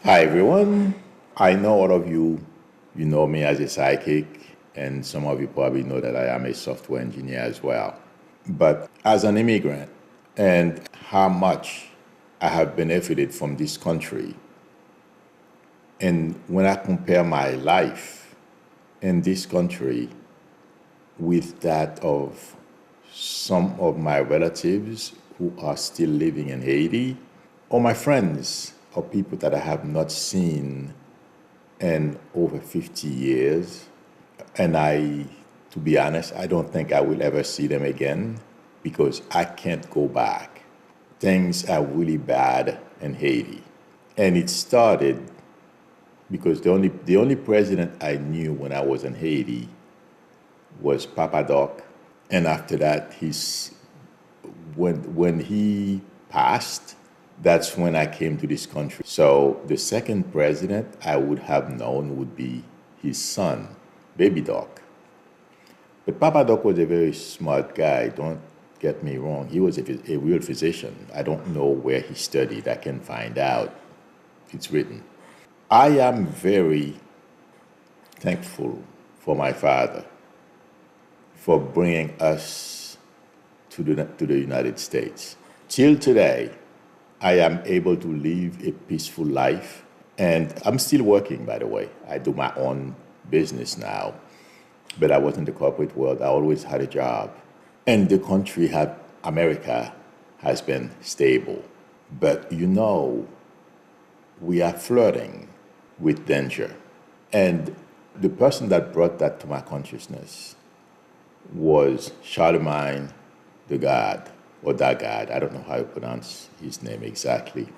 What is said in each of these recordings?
Hi everyone. I know all of you know me as a psychic, and some of you probably know that I am a software engineer as well. But as an immigrant, and how much I have benefited from this country, and when I compare my life in this country with that of some of my relatives who are still living in Haiti, or my friends or people that I have not seen in over 50 years. And to be honest, I don't think I will ever see them again because I can't go back. Things are really bad in Haiti. And it started because the only president I knew when I was in Haiti was Papa Doc. And after that, when he passed, that's when I came to this country. So the second president I would have known would be his son, Baby Doc. But Papa Doc was a very smart guy, don't get me wrong. He was a real physician. I don't know where he studied. I can find out. It's written. I am very thankful for my father for bringing us to the United States. Till today, I am able to live a peaceful life. And I'm still working, by the way. I do my own business now. But I was in the corporate world. I always had a job. And the country, America, has been stable. But we are flirting with danger. And the person that brought that to my consciousness was Charlemagne the God, or that God. I don't know how you pronounce his name exactly.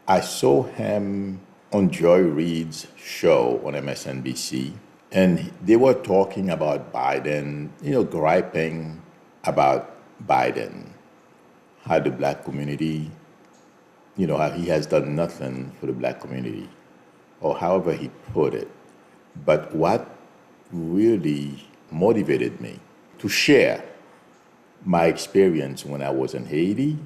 I saw him on Joy Reid's show on MSNBC, and they were talking about Biden, griping about Biden, how the black community, how he has done nothing for the black community, or however he put it. But what really motivated me to share my experience when I was in Haiti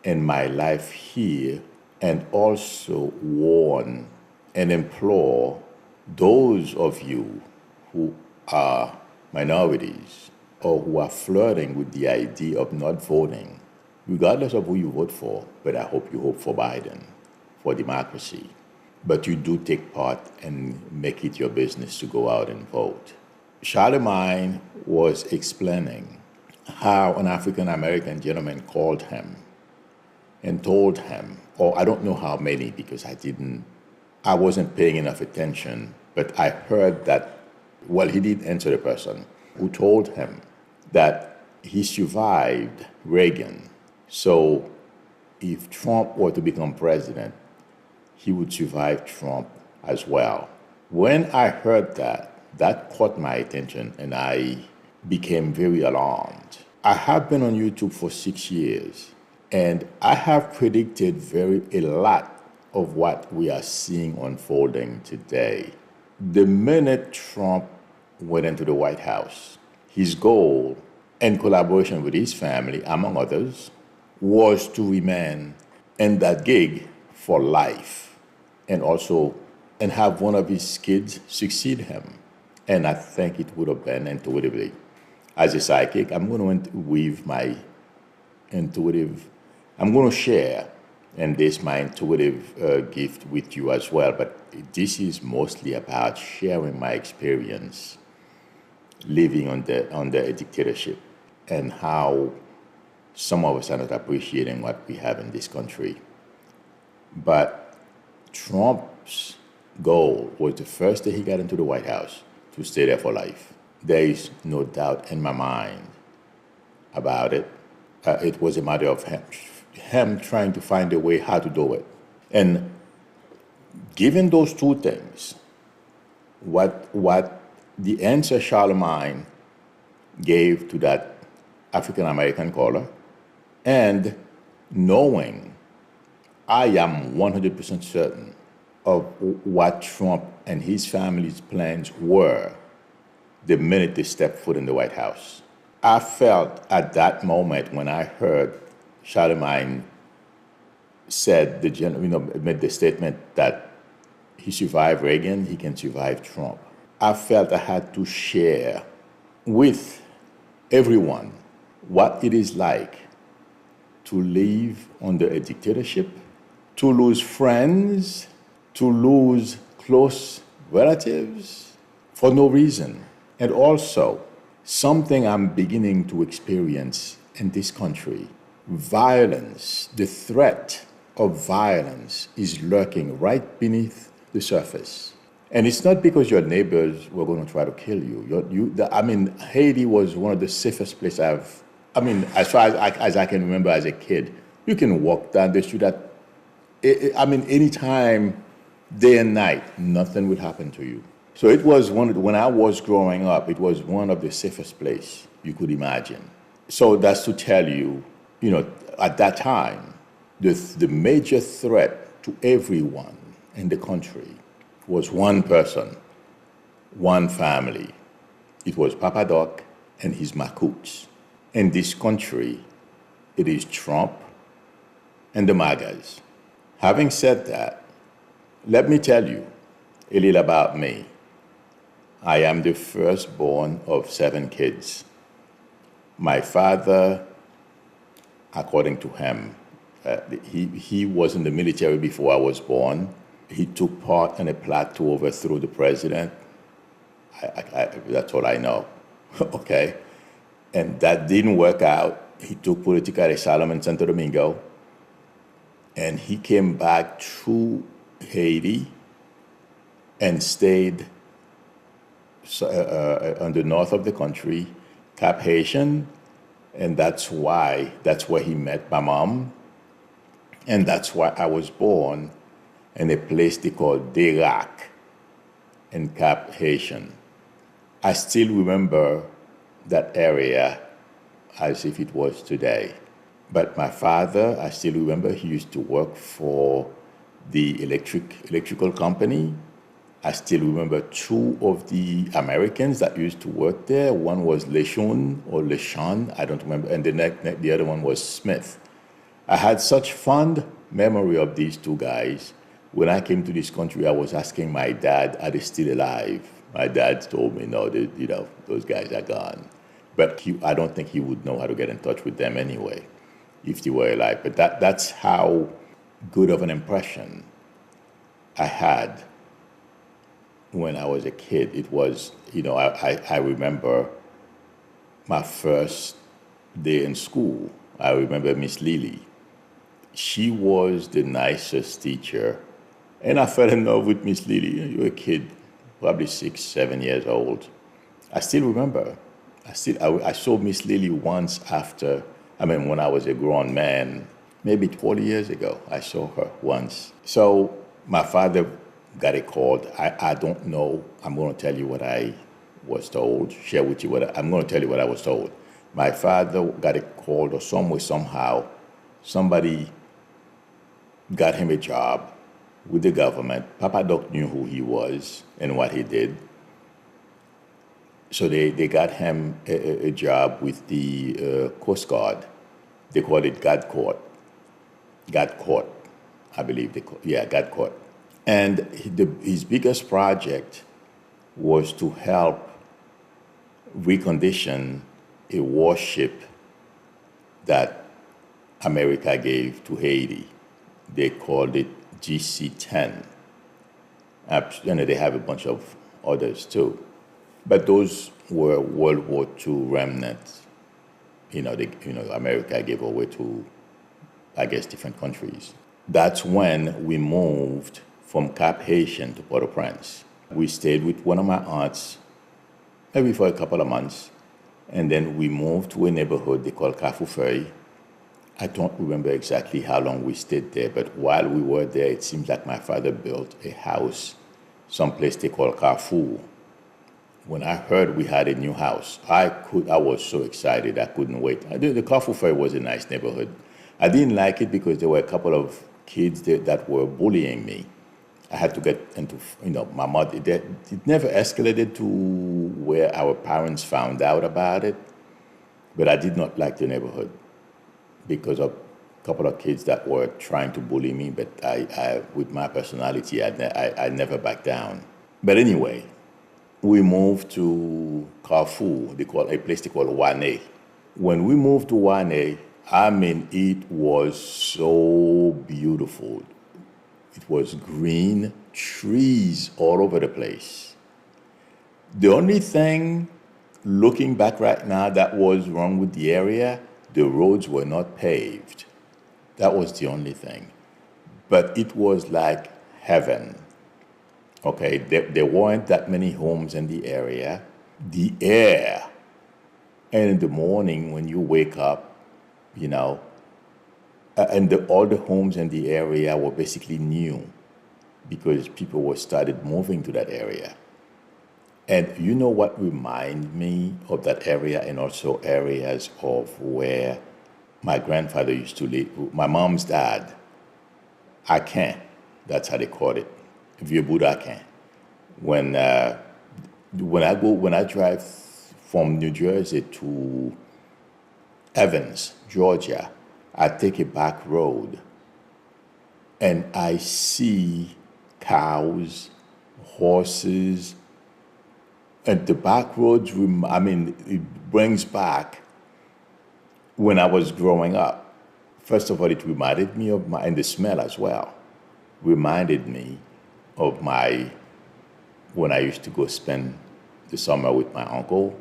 and my life here, and also warn and implore those of you who are minorities or who are flirting with the idea of not voting, regardless of who you vote for, but I hope you hope for Biden, for democracy. But you do take part and make it your business to go out and vote. Charlemagne was explaining how an African American gentleman called him and told him, or I don't know how many because I wasn't paying enough attention, but I heard that, he did answer the person who told him that he survived Reagan. So if Trump were to become president, he would survive Trump as well. When I heard that caught my attention and I became very alarmed. I have been on YouTube for 6 years, and I have predicted a lot of what we are seeing unfolding today. The minute Trump went into the White House, his goal, in collaboration with his family, among others, was to remain in that gig for life and have one of his kids succeed him. And I think it would have been intuitively. As a psychic, I'm going to weave my I'm going to share and this my intuitive gift with you as well. But this is mostly about sharing my experience living under a dictatorship and how some of us are not appreciating what we have in this country. But Trump's goal was the first day he got into the White House to stay there for life. There is no doubt in my mind about it. It was a matter of him trying to find a way how to do it. And given those two things, what the answer Charlemagne gave to that African American caller, and knowing I am 100% certain of what Trump and his family's plans were the minute they stepped foot in the White House. I felt at that moment when I heard Charlemagne made the statement that He survived Reagan, he can survive Trump. I felt I had to share with everyone what it is like to live under a dictatorship, to lose friends, to lose close relatives for no reason. And also, something I'm beginning to experience in this country, violence, the threat of violence is lurking right beneath the surface. And it's not because your neighbors were going to try to kill you. Haiti was one of the safest places as far as I can remember as a kid. You can walk down the street anytime, day and night, nothing would happen to you. So it was when I was growing up, it was one of the safest places you could imagine. So that's to tell you, at that time, the major threat to everyone in the country was one person, one family. It was Papa Doc and his Makouts. In this country, it is Trump and the MAGAs. Having said that, let me tell you a little about me. I am the firstborn of 7 kids. My father, according to him, he was in the military before I was born. He took part in a plot to overthrow the president. That's all I know, okay? And that didn't work out. He took political asylum in Santo Domingo, and he came back to Haiti and stayed on the north of the country, Cap Haitian, and that's where he met my mom, and that's why I was born in a place they call Derac in Cap Haitian. I still remember that area as if it was today. But my father, I still remember he used to work for the electrical company. I still remember 2 of the Americans that used to work there. One was LeSean, I don't remember, and the other one was Smith. I had such fond memory of these 2 guys. When I came to this country, I was asking my dad, are they still alive? My dad told me, no, those guys are gone. But I don't think he would know how to get in touch with them anyway, if they were alive. But that's how good of an impression I had when I was a kid. It was, I remember my first day in school. I remember Miss Lily. She was the nicest teacher. And I fell in love with Miss Lily. You were a kid, probably 6, 7 years old. I still remember. I saw Miss Lily once when I was a grown man, maybe 40 years ago. I saw her once. So my father got a call. I don't know. I'm going to tell you what I was told, share with you I'm going to tell you what I was told. My father got a call, or somehow, somebody got him a job with the government. Papa Doc knew who he was and what he did. So they got him a job with the Coast Guard. They called it God Court, I believe they call it. Yeah, God Court. And his biggest project was to help recondition a warship that America gave to Haiti. They called it GC-10. They have a bunch of others too. But those were World War II remnants. America gave away to, I guess, different countries. That's when we moved from Cap Haitian to Port-au-Prince. We stayed with one of my aunts, maybe for a couple of months, and then we moved to a neighborhood they call Cafoufeuille. I don't remember exactly how long we stayed there, but while we were there, it seems like my father built a house, someplace they call Carrefour. When I heard we had a new house, I was so excited I couldn't wait. The Cafoufeuille was a nice neighborhood. I didn't like it because there were a couple of kids that were bullying me. I had to get into, my mother. It never escalated to where our parents found out about it, but I did not like the neighborhood because of couple of kids that were trying to bully me, but with my personality, I never backed down. But anyway, we moved to Carrefour, a place they call Wane. When we moved to Wane, I mean, it was so beautiful. It was green, trees all over the place. The only thing, looking back right now, that was wrong with the area, the roads were not paved. That was the only thing. But it was like heaven. Okay, there weren't that many homes in the area. The air, and in the morning when you wake up, you know, all the homes in the area were basically new because people were started moving to that area. And you know what reminded me of that area, and also areas of where my grandfather used to live, my mom's dad, Akin, that's how they called it, Vieux Akin. When I drive from New Jersey to Evans, Georgia, I take a back road and I see cows, horses, and the back roads, it brings back when I was growing up. First of all, it reminded me of and the smell as well, reminded me of when I used to go spend the summer with my uncle,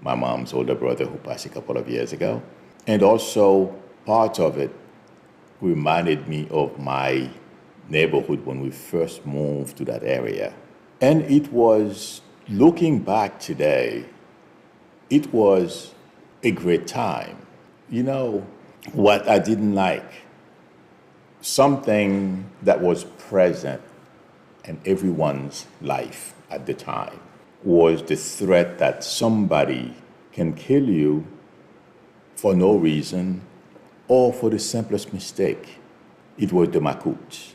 my mom's older brother who passed a couple of years ago. And also, part of it reminded me of my neighborhood when we first moved to that area. And it was, looking back today, it was a great time. You know, what I didn't like, something that was present in everyone's life at the time, was the threat that somebody can kill you for no reason or for the simplest mistake. It was the Macoutes.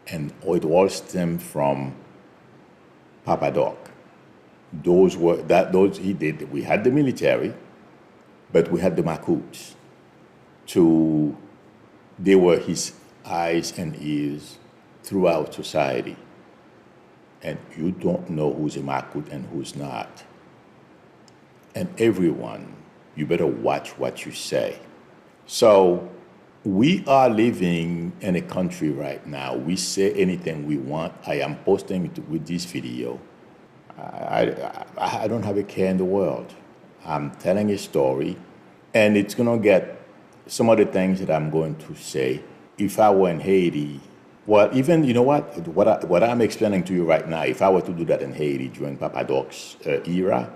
And it all stemmed from Papa Doc. We had the military, but we had the Macoutes. They were his eyes and ears throughout society. And you don't know who's a Macoute and who's not. And everyone, you better watch what you say. So we are living in a country right now. We say anything we want. I am posting it with this video. I don't have a care in the world. I'm telling a story, and it's gonna get some of the things that I'm going to say. If I were in Haiti, well, even, you know what I'm explaining to you right now, if I were to do that in Haiti during Papa Doc's era,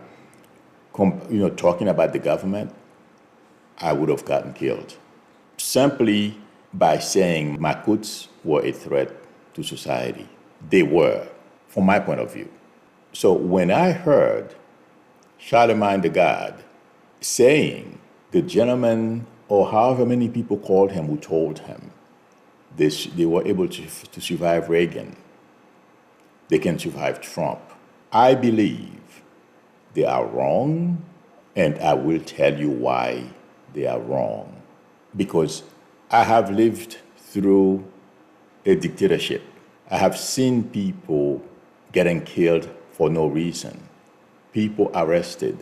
talking about the government, I would have gotten killed. Simply by saying Macoutes were a threat to society. They were, from my point of view. So when I heard Charlemagne the God saying, the gentleman, or however many people called him who told him, they were able to survive Reagan, they can survive Trump. I believe they are wrong, and I will tell you why they are wrong. Because I have lived through a dictatorship. I have seen people getting killed for no reason, people arrested,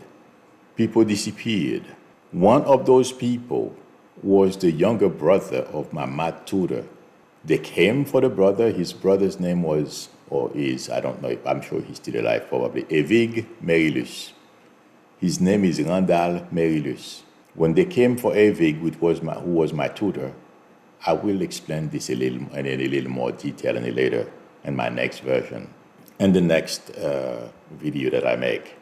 people disappeared. One of those people was the younger brother of my math tutor. They came for the brother. His brother's name was, or is, I don't know, I'm sure he's still alive probably, Evig Merilus. His name is Randall Merilus. When they came for Evig, who was my tutor, I will explain this in a little more detail in my next version, in the next video that I make.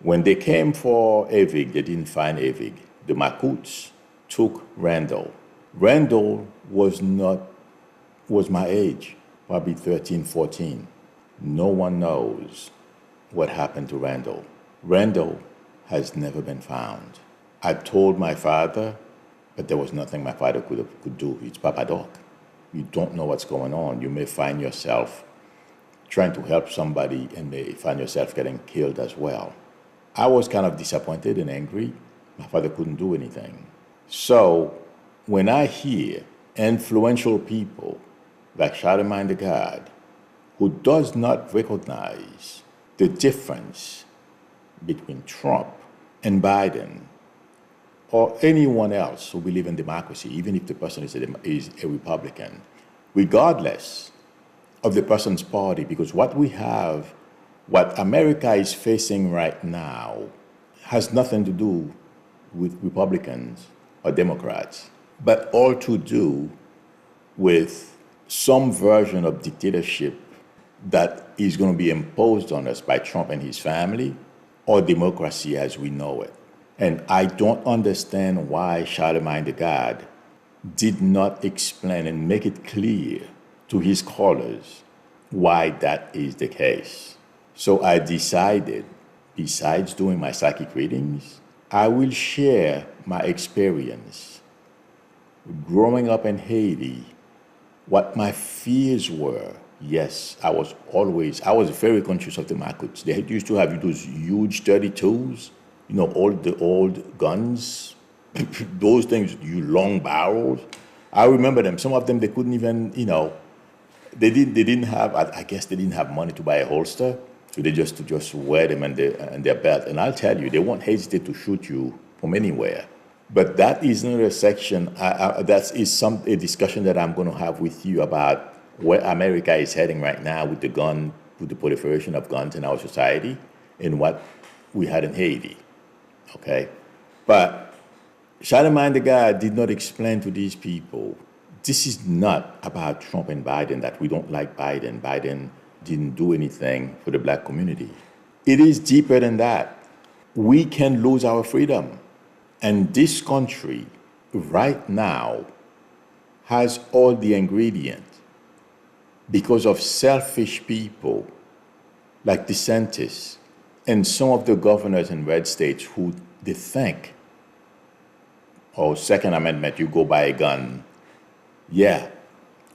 When they came for Evig, they didn't find Evig. The Macoutes took Randall. Randall was my age, probably 13, 14. No one knows what happened to Randall. Randall has never been found. I told my father, but there was nothing my father could do. It's Papa Doc. You don't know what's going on. You may find yourself trying to help somebody and may find yourself getting killed as well. I was kind of disappointed and angry. My father couldn't do anything. So when I hear influential people like Charlemagne the God, who does not recognize the difference between Trump and Biden or anyone else who believes in democracy, even if the person is a Republican, regardless of the person's party, because what America is facing right now has nothing to do with Republicans or Democrats, but all to do with some version of dictatorship that is going to be imposed on us by Trump and his family, or democracy as we know it. And I don't understand why Charlemagne the God did not explain and make it clear to his callers why that is the case. So I decided, besides doing my psychic readings, I will share my experience growing up in Haiti, what my fears were. Yes, I was very conscious of the Makuts. They used to have those huge 32s, the old guns, those things, long barrels. I remember them. Some of them, they couldn't even, they didn't have, I guess they didn't have money to buy a holster, so they just wear them in their belt. And I'll tell you, they won't hesitate to shoot you from anywhere. But that is another section, a discussion that I'm going to have with you about where America is heading right now with the proliferation of guns in our society and what we had in Haiti, okay? But Charlemagne the God did not explain to these people, this is not about Trump and Biden, that we don't like Biden. Biden didn't do anything for the black community. It is deeper than that. We can lose our freedom. And this country right now has all the ingredients because of selfish people like DeSantis and some of the governors in red states who they think, Second Amendment, you go buy a gun. Yeah,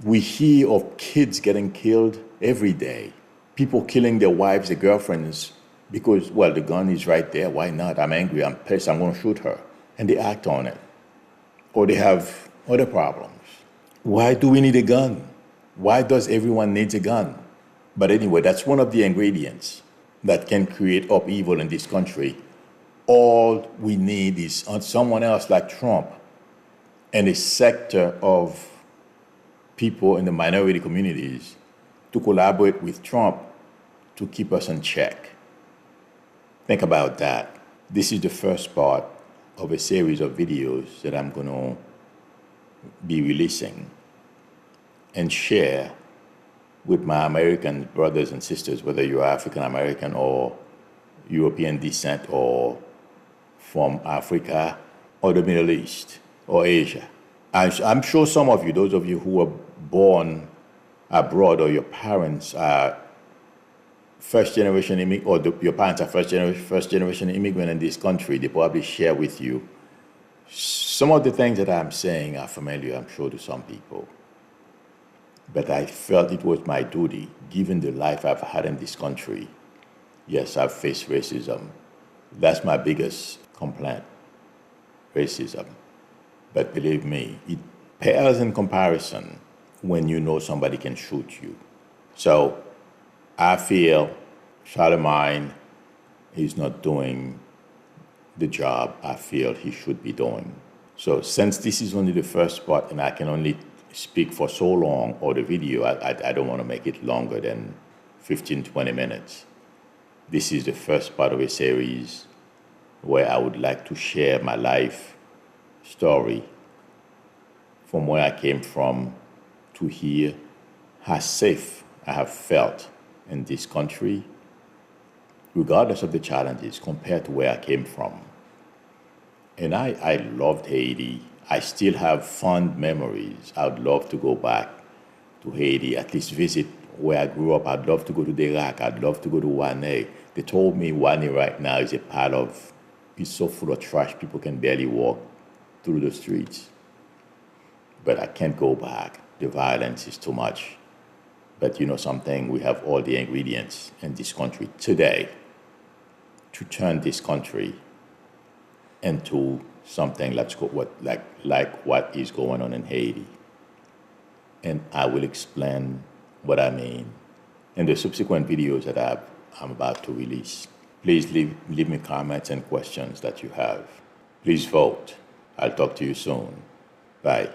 we hear of kids getting killed every day. People killing their wives, their girlfriends, because, the gun is right there. Why not? I'm angry, I'm pissed, I'm going to shoot her. And they act on it. Or they have other problems. Why do we need a gun? Why does everyone need a gun? But anyway, that's one of the ingredients that can create upheaval in this country. All we need is someone else like Trump and a sector of people in the minority communities to collaborate with Trump to keep us in check. Think about that. This is the first part of a series of videos that I'm going to be releasing and share with my American brothers and sisters, whether you're African American or European descent or from Africa or the Middle East or Asia. I'm sure some of you, those of you who were born abroad or your parents are first generation immigrant, or your parents are first generation immigrant in this country, they probably share with you. Some of the things that I'm saying are familiar, I'm sure, to some people. But I felt it was my duty, given the life I've had in this country. Yes, I've faced racism. That's my biggest complaint, racism. But believe me, it pales in comparison when you know somebody can shoot you. So I feel Charlemagne is not doing the job I feel he should be doing. So since this is only the first part and I can only speak for so long, or the video, I don't want to make it longer than 15, 20 minutes. This is the first part of a series where I would like to share my life story from where I came from to here, how safe I have felt in this country, regardless of the challenges, compared to where I came from. And I loved Haiti. I still have fond memories. I would love to go back to Haiti, at least visit where I grew up. I'd love to go to Derac. I'd love to go to Wane. They told me Wane right now is it's so full of trash, people can barely walk through the streets. But I can't go back. The violence is too much. But you know something, we have all the ingredients in this country today to turn this country into something like what is going on in Haiti. And I will explain what I mean in the subsequent videos that I'm about to release. Please leave me comments and questions that you have. Please vote. I'll talk to you soon. Bye.